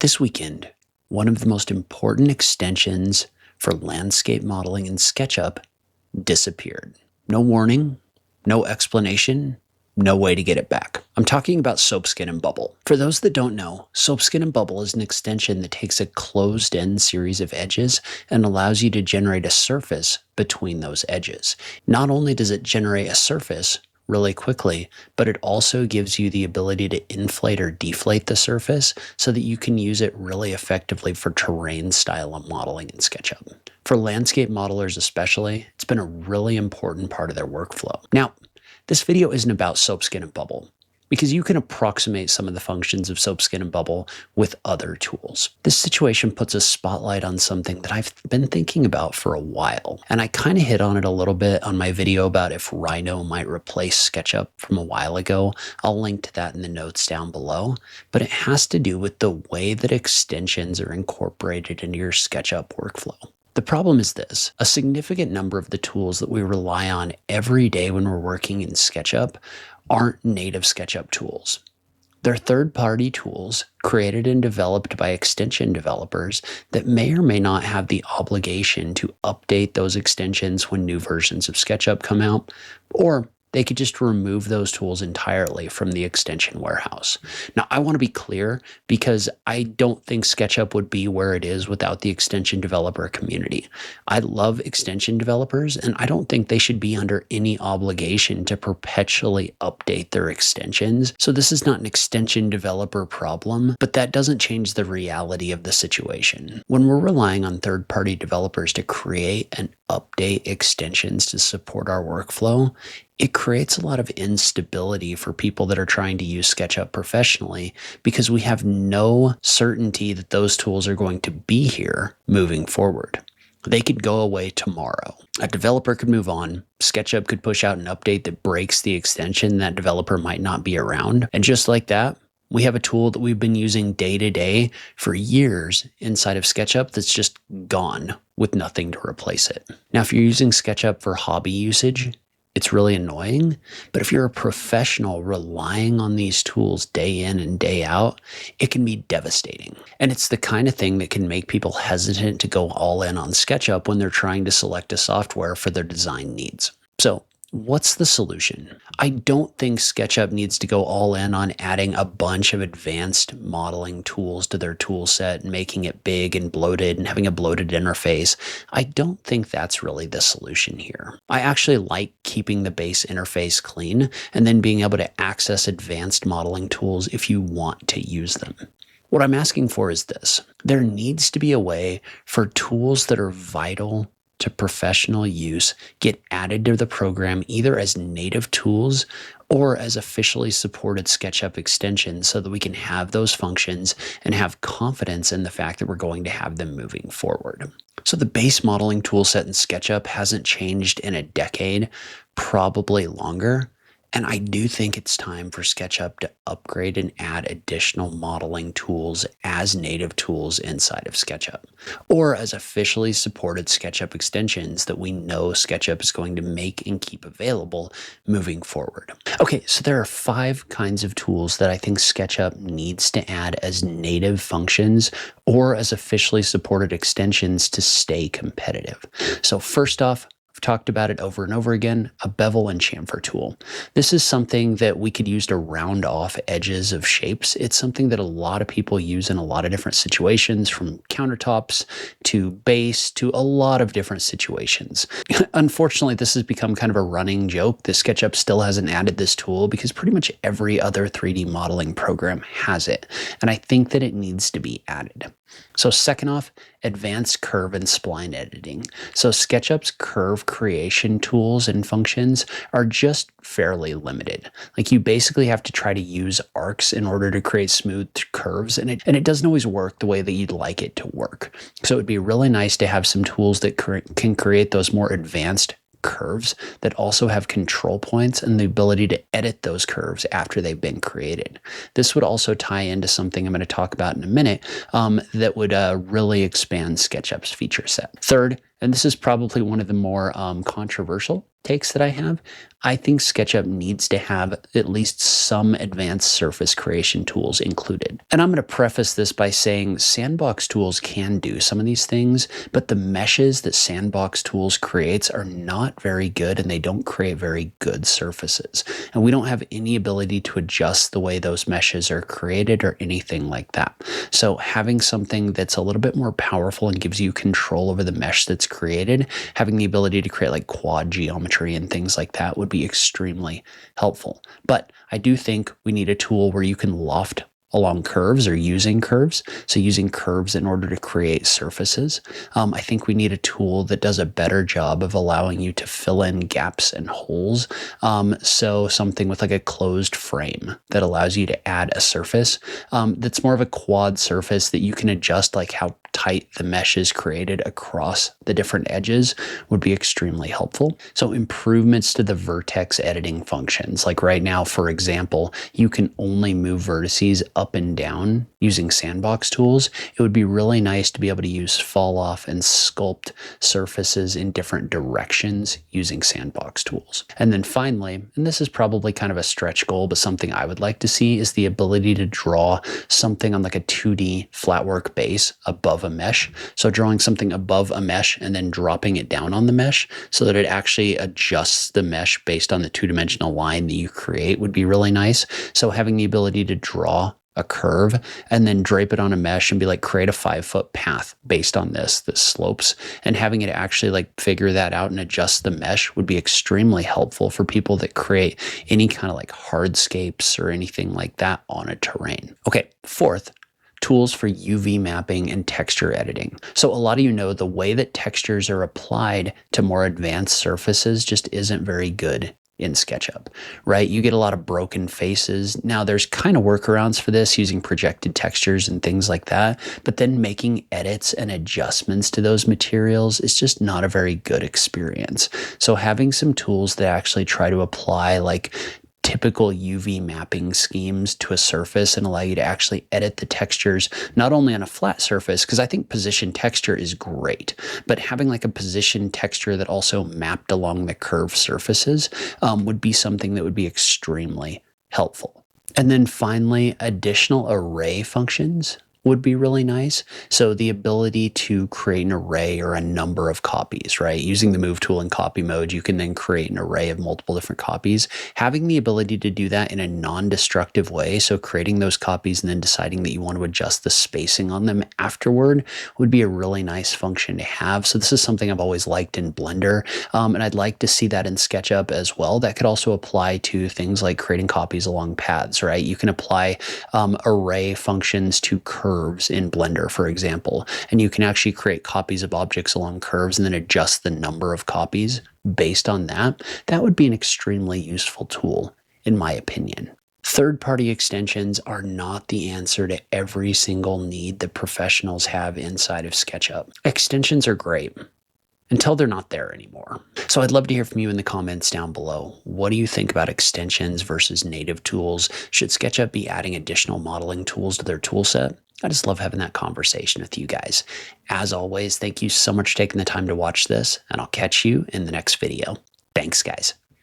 This weekend, one of the most important extensions for landscape modeling in SketchUp disappeared. No warning, no explanation, no way to get it back. I'm talking about Soap, Skin, and Bubble. For those that don't know, Soap, Skin, and Bubble is an extension that takes a closed-end series of edges and allows you to generate a surface between those edges. Not only does it generate a surface really quickly, but it also gives you the ability to inflate or deflate the surface so that you can use it really effectively for terrain style of modeling in SketchUp. For landscape modelers especially, it's been a really important part of their workflow. Now, this video isn't about Soap, Skin, and Bubble, because you can approximate some of the functions of Soap, Skin, and Bubble with other tools. This situation puts a spotlight on something that I've been thinking about for a while, and I kind of hit on it a little bit on my video about if Rhino might replace SketchUp from a while ago. I'll link to that in the notes down below, but it has to do with the way that extensions are incorporated into your SketchUp workflow. The problem is this: a significant number of the tools that we rely on every day when we're working in SketchUp aren't native SketchUp tools. They're third-party tools created and developed by extension developers that may or may not have the obligation to update those extensions when new versions of SketchUp come out, or they could just remove those tools entirely from the extension warehouse. Now, I want to be clear because I don't think SketchUp would be where it is without the extension developer community. I love extension developers, and I don't think they should be under any obligation to perpetually update their extensions. So this is not an extension developer problem, but that doesn't change the reality of the situation. When we're relying on third-party developers to create and update extensions to support our workflow, it creates a lot of instability for people that are trying to use SketchUp professionally because we have no certainty that those tools are going to be here moving forward. They could go away tomorrow. A developer could move on. SketchUp could push out an update that breaks the extension. That developer might not be around. And just like that, we have a tool that we've been using day to day for years inside of SketchUp that's just gone with nothing to replace it. Now, if you're using SketchUp for hobby usage, it's really annoying, but if you're a professional relying on these tools day in and day out, it can be devastating. And it's the kind of thing that can make people hesitant to go all in on SketchUp when they're trying to select a software for their design needs. So, what's the solution? I don't think SketchUp needs to go all in on adding a bunch of advanced modeling tools to their tool set and making it big and bloated and having a bloated interface. I don't think that's really the solution here. I actually like keeping the base interface clean and then being able to access advanced modeling tools if you want to use them. What I'm asking for is this: there needs to be a way for tools that are vital to professional use get added to the program either as native tools or as officially supported SketchUp extensions so that we can have those functions and have confidence in the fact that we're going to have them moving forward. So the base modeling toolset in SketchUp hasn't changed in a decade, probably longer. And I do think it's time for SketchUp to upgrade and add additional modeling tools as native tools inside of SketchUp, or as officially supported SketchUp extensions that we know SketchUp is going to make and keep available moving forward. Okay, so there are 5 kinds of tools that I think SketchUp needs to add as native functions or as officially supported extensions to stay competitive. So first off, I've talked about it over and over again, a bevel and chamfer tool. This is something that we could use to round off edges of shapes. It's something that a lot of people use in a lot of different situations, from countertops to base to a lot of different situations. Unfortunately, this has become kind of a running joke that SketchUp still hasn't added this tool because pretty much every other 3D modeling program has it, and I think that it needs to be added. So second off, advanced curve and spline editing. So SketchUp's curve creation tools and functions are just fairly limited. Like, you basically have to try to use arcs in order to create smooth curves, and it doesn't always work the way that you'd like it to work. So it'd be really nice to have some tools that can create those more advanced curves that also have control points and the ability to edit those curves after they've been created. This would also tie into something I'm going to talk about in a minute that would really expand SketchUp's feature set. Third, and this is probably one of the more controversial takes that I have, I think SketchUp needs to have at least some advanced surface creation tools included. And I'm going to preface this by saying sandbox tools can do some of these things, but the meshes that sandbox tools creates are not very good, and they don't create very good surfaces. And we don't have any ability to adjust the way those meshes are created or anything like that. So having something that's a little bit more powerful and gives you control over the mesh that's created, having the ability to create like quad geometry and things like that would be extremely helpful. But I do think we need a tool where you can loft along curves or using curves. So using curves in order to create surfaces. I think we need a tool that does a better job of allowing you to fill in gaps and holes. So something with like a closed frame that allows you to add a surface that's more of a quad surface that you can adjust like how tight the mesh is created across the different edges would be extremely helpful. So improvements to the vertex editing functions. Like right now, for example, you can only move vertices up and down using sandbox tools. It would be really nice to be able to use fall off and sculpt surfaces in different directions using sandbox tools. And then finally, and this is probably kind of a stretch goal, but something I would like to see is the ability to draw something on like a 2D flatwork base above a mesh. So drawing something above a mesh and then dropping it down on the mesh so that it actually adjusts the mesh based on the two-dimensional line that you create would be really nice. So having the ability to draw a curve and then drape it on a mesh and be like, create a 5-foot path based on this that slopes, and having it actually like figure that out and adjust the mesh would be extremely helpful for people that create any kind of like hardscapes or anything like that on a terrain. Okay, fourth, tools for UV mapping and texture editing. So a lot of you know the way that textures are applied to more advanced surfaces just isn't very good in SketchUp, right? You get a lot of broken faces. Now there's kind of workarounds for this using projected textures and things like that, but then making edits and adjustments to those materials is just not a very good experience. So having some tools that actually try to apply like typical UV mapping schemes to a surface and allow you to actually edit the textures, not only on a flat surface, because I think position texture is great, but having like a position texture that also mapped along the curved surfaces would be something that would be extremely helpful. And then finally, additional array functions would be really nice. So the ability to create an array or a number of copies, right? Using the move tool in copy mode, you can then create an array of multiple different copies. Having the ability to do that in a non-destructive way, so creating those copies and then deciding that you want to adjust the spacing on them afterward would be a really nice function to have. So this is something I've always liked in Blender, and I'd like to see that in SketchUp as well. That could also apply to things like creating copies along paths, right? You can apply array functions to curves in Blender, for example, and you can actually create copies of objects along curves and then adjust the number of copies based on that. That would be an extremely useful tool, in my opinion. Third-party extensions are not the answer to every single need that professionals have inside of SketchUp. Extensions are great until they're not there anymore. So I'd love to hear from you in the comments down below. What do you think about extensions versus native tools? Should SketchUp be adding additional modeling tools to their tool set? I just love having that conversation with you guys. As always, thank you so much for taking the time to watch this, and I'll catch you in the next video. Thanks, guys.